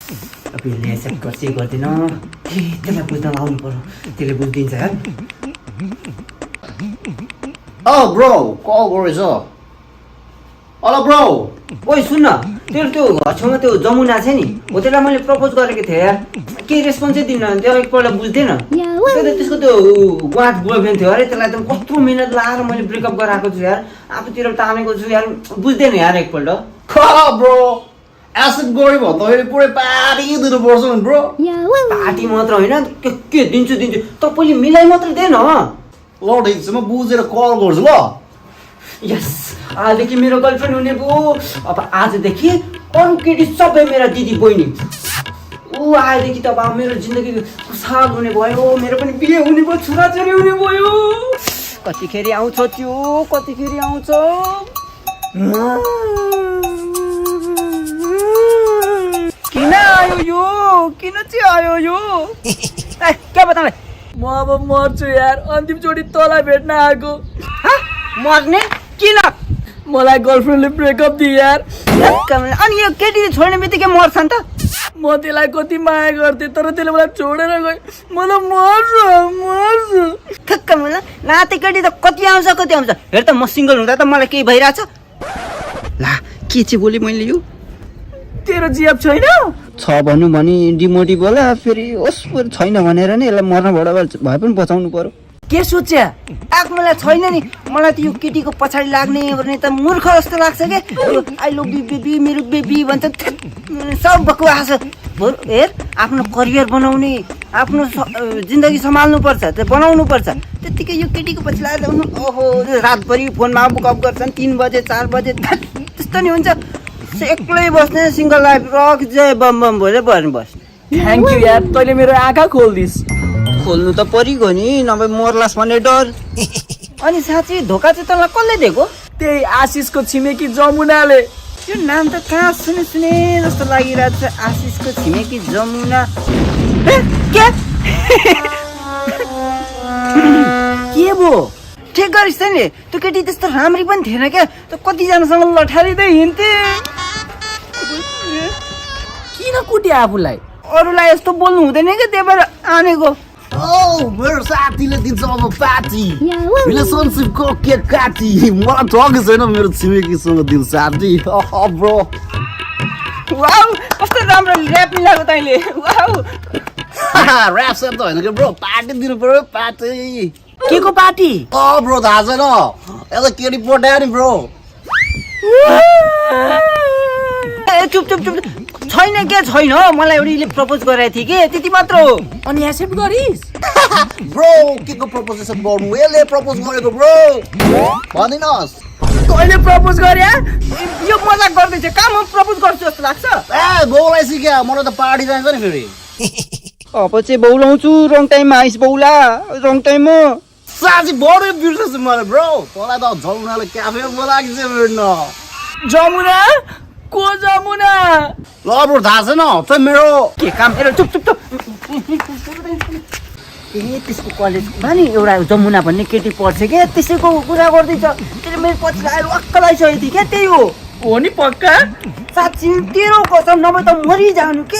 अब यसले एक्सेप्ट गर्छ गर्दैन त्यसलाई बुझ्न लाउनु पर्यो त्यसले बुझिदिन्छ यार ब्रो कल गरेछ हेलो ब्रो ओइ सुन्न तेरो त्यो घरछेउमा त्यो जमुना छ नि हो त्यसलाई मैले प्रपोज गरेको थिएँ यार केही रेस्पोन्सै दिन्न त्यो एकपल्ट बुझ्दैन त्यसको त्यो वाट बोयफ्रेन्ड थियो अरे त्यसलाई त कत्रो मिहिनेत लाएर मैले ब्रेकअप गराएको छु यार आफूतिर तानेको छु यार बुझ्दैन यार एकपल्ट ब्रो एसेप्ट गऱ्यो भने तपाईँले पुरै पार्टी दिनुपर्छ नि ब्रो पार्टी मात्र होइन के दिन्छु तपाईँले मिलाइ मात्र दे न ल ठिक छ म बुझेर कल गर्छु ल यस आजदेखि मेरो गर्लफ्रेन्ड हुने भयो अब आजदेखि अरू केटी सबै मेरा दिदी बहिनी ऊ आएदेखि त अब मेरो जिन्दगी खुसहाल हुने भयो मेरो पनि बिहे हुने भयो छोराछोरी हुने भयो कतिखेर आउँछ त्यो कतिखेर आउँछ किन आयो यो किन चाहिँ आयो यो क्या बताउँ म अब मर्छु यार अन्तिमचोटि तँलाई भेट्न आएको मर्ने किन मलाई गर्लफ्रेन्डले ब्रेकअप दिए यार अनि यो केटीले छोड्ने बित्तिकै मर्छ नि त म त्यसलाई कति माया गर्थेँ तर त्यसले मलाई छोडेर गयो म त मर्छु ठक्क मलाई नाते केटी त कति आउँछ हेर त म सिङ्गल हुँदा त मलाई केही भइरहेछ ला के चाहिँ बोलेँ मैले यो तेरो जिएफ छैन छ भनौँ भने डिमोटिभ होला फेरि होस् छैन भनेर नि यसलाई मर्नबाट भए पनि बचाउनु पर्यो के सोच्या मलाई छैन नि मलाई त यो केटीको पछाडि लाग्ने भने त मूर्ख जस्तो लाग्छ क्या आई लभ यु बेबी मेरो बेबी भन्छ सब बकवास हेर आफ्नो करियर बनाउने आफ्नो जिन्दगी सम्हाल्नुपर्छ त्यो बनाउनुपर्छ त्यतिकै यो केटीको पछि लागेर ओहो रातभरि फोनमा बुकअप गर्छन् 3 बजे 4 बजे त्यस्तो नि हुन्छ एक्लै बस्ने सिङ्गल लाइफ रक जय बम बम भएर बस्ने थ्याङ्क यू यार तैँले मेरो आँखा खोल्दिस् खोल्नु त परिगयो नि नभए मर्लास भन्ने डर अनि साँच्चै धोका चाहिँ तँलाई कसले दिएको त्यही आशिषको छिमेकी जमुनाले यो नाम त कहाँ सुने जस्तो लागिरहेको छ आशिषको छिमेकी जमुना के भो ठिक गरिस् त नि त्यो केटी त्यस्तो राम्री पनि थिएन क्या त्यो कतिजनासँग लठारिँदै हिँड्थे किन कुटे आफूलाई अरूलाई यस्तो बोल्नु हुँदैन क्या त्यही भएर आनेको मेरो साथीले दिन्छ अब पार्टी रिलेसनसिपको के काटी मलाई ठगेको छैन मेरो छिमेकीसँग दिन्छ साथी ब्रो वाउ कस्तो राम्रो ऱ्याप मिलाएको तैँले वाउ ऱ्याप सेप त होइन कि ब्रो पार्टी दिनु पर्यो पार्टी के को पार्टी ब्रो थाहा छैन यता केटी पठायो नि ब्रो चुप छैन के छैन मलाई एउटीले प्रपोज गराएको थियो कि त्यति मात्र हो अनि एक्सेप्ट गरिस् ब्रो के को प्रपोजेसन गर्नु यसले प्रपोज गरेको ब्रो भनिदिनुहोस् तैँले प्रपोज गरे यो मजाक गर्दैछ कहाँ म प्रपोज गर्छु जस्तो लाग्छ बौलाई सिक्या मलाई त पार्टी चाहिन्छ नि फेरि अब चाहिँ बौलाउँछु रङ टाइममा आइस बौला रङ टाइममा साँच्ची बढी बिर्सेछ मलाई ब्रो तँलाई त जमुनाले क्याफे बोलाएको छ भेट्न जमुना को जमुना ल ब्रो थाहा छैन त मेरो के काम मेरो चुप ए त्यसको कलेज नि एउटा जमुना भन्ने केटी पढ्छ क्या त्यसैको कुरा गर्दैछ त्यसले मेरो पछि आएर अक्क लगाइसकेको थियो क्या त्यही हो नि पक्का साँच्ची तेरो कसम नभए त मरिजानु के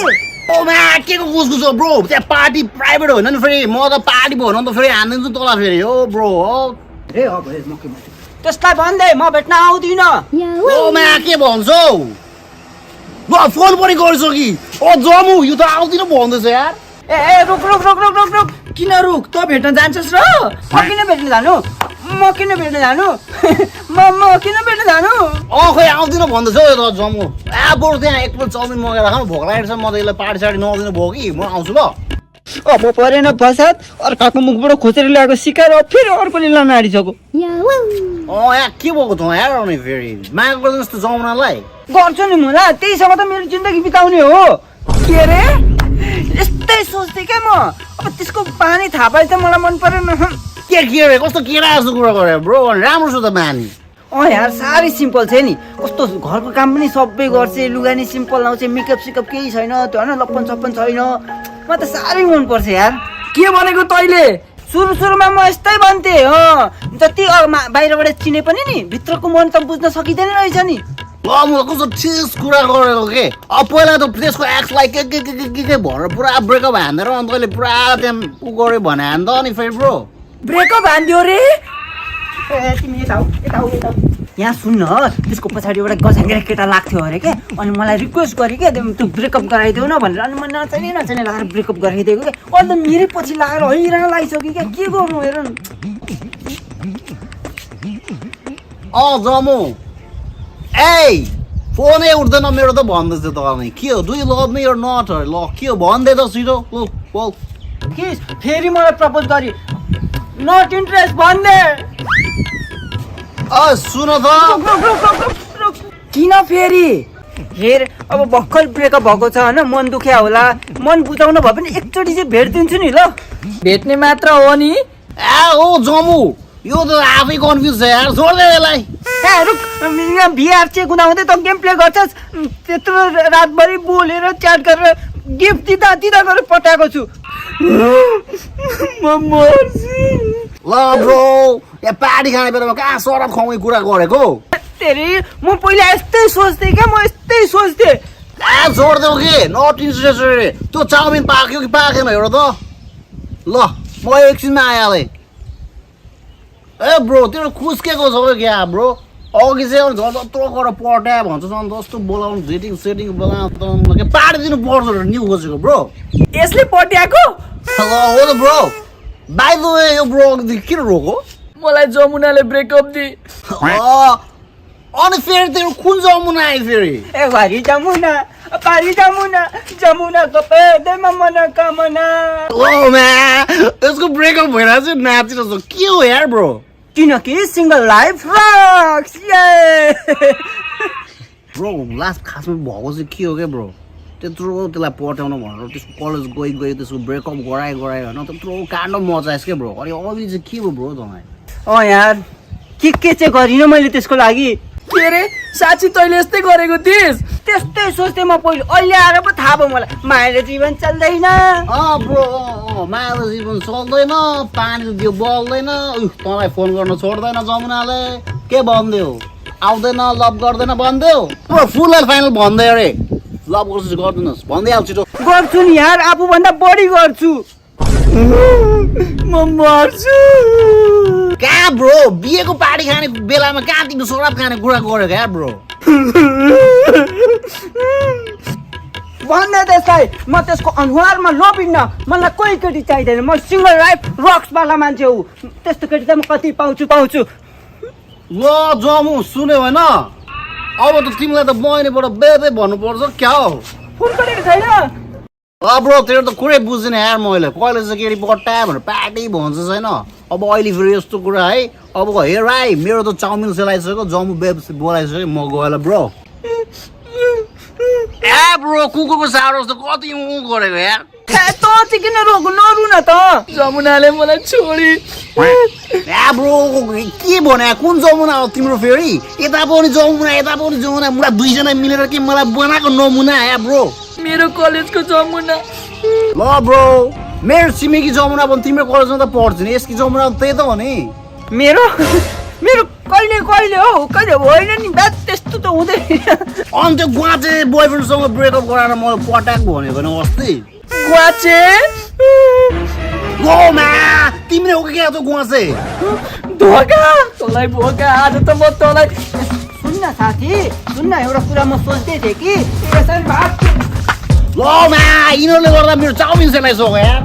के को कुसकुस हो ब्रो त्यहाँ पार्टी प्राइभेट होइन नि फेरि म त पार्टी भयो भने त फेरि हानिदिन्छु तँलाई फेरि हो ब्रो हो ए अब त्यसलाई भन्दै म भेट्न आउँदिनँ के भन्छौ ल फोन पनि गरिसो कि जमु यो त आउँदिन भन्दैछ यार ए रुक किन रुक त भेट्न जान्छस् र म किन भेट्न जानु म किन भेट्न जानु खै आउँदिन भन्दैछ यो त जमु बरु त्यहाँ एक प्लेट चाउमिन मगाएर राख भोक लागेको छ म त यसलाई पार्टी साडी नदिनु भयो कि म आउँछु ल अब परेन फसाद अर्काको मुखबाट खोजेर ल्याएको सिकाएर फेरि अर्कोले लान आँटिसक्यो यहाँ के भएको त यार आउने फेरि माया गर्दैन जस्तो जमुनालाई गर्छु नि मुला त्यहीसँग त मेरो जिन्दगी बिताउने हो के रे यस्तै सोच्थेँ क्या म अब त्यसको पानी थाहा पाए त मलाई मन परेन के रे कस्तो केरा जस्तो कुरा गरे ब्रो राम्रो छ त बानी यार साह्रै सिम्पल छ नि कस्तो घरको काम पनि सबै गर्छ लुगा नि सिम्पल लाउँछ मेकअप सिकअप केही छैन त्यो होइन लप्पन सप्पन छैन म त साह्रै मनपर्छ यार के भनेको तैँले सुरुमा म यस्तै भन्थेँ जति बाहिरबाट चिने पनि नि भित्रको मन त बुझ्न सकिँदैन रहेछ नि म कस्तो ठिस कुरा गरेको के अब पहिला त त्यसको एक्सलाई के भनेर पुरा ब्रेकअप हान्देर अनि तैँले पुरा त्यहाँ उ गऱ्यो भने हान्द नि फेरि ब्रो ब्रेकअप हान्दियो रे तिमी यता आऊ यहाँ सुन्न त्यसको पछाडि एउटा गझाङ्गे केटा लाग्थ्यो अरे क्या अनि मलाई रिक्वेस्ट गरेँ क्या त्यो ब्रेकअप गराइदेऊ न भनेर अनि म नचाहिने लगाएर ब्रेकअप गराइदिएको क्या अन्त मेरै पछि लगाएर हैरान लागिसक्यो क्या के गर्नु हेर न जमु ए फोनै उठ्दैन मेरो त भन्दैछ तपाईँ के हो do you love me or not ल के हो भन्दै त छिटो बोल के फेरि मलाई प्रपोज गरी नट इन्ट्रेस्ट भन्ने सुन त किन फेरि हेर अब भर्खर ब्रेकअप भएको छ होइन मन दुख्या होला मन बुझाउनु भयो भने एकचोटि चाहिँ भेटिदिन्छु नि ल भेट्ने मात्र हो नि हो जमु यो त आफै कन्फ्युज छ यार छोड्दै यसलाई रुक यहाँ भिआर चेक हुँदाहुँदै त गेम प्ले गर्छस् त्यत्रो रातभरि बोलेर च्याट गरेर गिफ्ट दिँदा गरेर पठाएको छु म मर्छु ल ब्रो यहाँ पार्टी खाने बेलामा कहाँ सरब खुवाउने कुरा गरेको तेरि म पहिला यस्तै सोच्थेँ क्या म यस्तै सोच्थेँ छोड्देऊ के नट इन्ट्रेस्टेड त्यो चाउमिन पाक्यो कि पाकेन एउटा त ल म एकछिनमा आइहालेँ ए ब्रो तेरो खुस्केको छ क्या ब्रो अघि चाहिँ जत्रो गरेर पट्या भन्छ अनि जस्तो बोलाउनु डेटिङ सेटिङ बोलाउनु के पारिदिनु पर्छ न्यु खोजेको ब्रो यसले पट्याएको हो त ब्रो बाइ द वे यो ब्रो किन रोको मलाई जमुनाले ब्रेकअप दि अनि फेरि तेरो कुन जमुना आयो फेरि ए घरि जमुना पारी जमुनाको पेटमा मनोकामना यसको ब्रेकअप भइरहेको चाहिँ नाचिरहेको के हो यार ब्रो किनकि सिंगल लाइफ रक्स ब्रो लास्ट खासमा भएको चाहिँ के हो क्या ब्रो त्यत्रो त्यसलाई पठाउनु भनेर त्यसको कलेज गई त्यसको ब्रेकअप गरायो होइन त्यत्रो काण्ड मचाएस क्या ब्रो अनि अघि चाहिँ के भयो ब्रो तपाईँ यार के चाहिँ गरिनँ मैले त्यसको लागि के अरे साँच्ची तैँले यस्तै गरेको थिइस् त्यस्तै सोच्थेँ म पहिले अहिले आएर पो थाहा भयो मलाई मायाले जीवन चल्दैन ब्रो मायाले जीवन चल्दैन पानी दियो बल्दैन तँलाई फोन गर्न छोड्दैन जमुनाले के भन्देऊ आउँदैन लभ गर्दैन भन्देऊ ब्रो फुल एन्ड फाइनल भन्दै अरे लभ गर्छु गरिदिनुहोस् भन्दै आऊ छिटो गर्छु नि यार आफूभन्दा बढी गर्छु म मर्छु कहाँ ब्रो बिहेको पार्टी खाने बेलामा कहाँ तिम्रो शराब खाने कुरा गरेको यार ब्रो भन्दै त्यसलाई म त्यसको अनुहारमा लोभिन्न मलाई कोही केटी चाहिँदैन म सिंगल लाइफ रक्सवाला मान्छे हो त्यस्तो केटी त म कति पाउँछु ल जमु सुन्यो होइन अब त तिमीलाई त बहिनीबाट बेबे भन्नुपर्छ क्या हो फोन गरेको छैन ब्रो तेरो त कुरै बुझ्दैन यार मैले कहिले चाहिँ केटी पट्टा भनेर पार्टी भन्छ छैन अब अहिले फेरि यस्तो कुरा है अब हेर भाइ मेरो त चाउमिन सेलाइसक्यो जम्मू बेब बोलाइसक्यो म गएँ ब्रो ब्रो कुकुरको सारो जस्तो कति गरेको यार त चाहिँ किन रोक्नु नरु न त जमुनाले मलाई छोडी ब्रो के भने कुन जमुना हो तिम्रो फेरि यता पनि जमुना मुला दुईजना मिलेर के मलाई बनाएको नमुना ब्रो मेरो कलेजको जमुना ल ब्रो मेरो छिमेकी जमुना पनि तिम्रो कलेजमा त पढ्छ नि यसकी जमुना त्यही त हो नि मेरो कहिले हो कहिले होइन नि बात त्यस्तो त हुँदैन अनि त्यो गुवाचे बोयफ्रेन्डसँग ब्रेकअप गराएर मलाई पटाएको भनेको नि अस्ति गुवाचे तिमीले हो क्या त्यो गुवाचे धोका तँलाई भोका आज त म तँलाई सुन्न साथी सुन्न एउटा कुरा म सोच्दै थिएँ कि यिनीहरूले गर्दा मेरो चाउमिन सेलाइसक्यो यार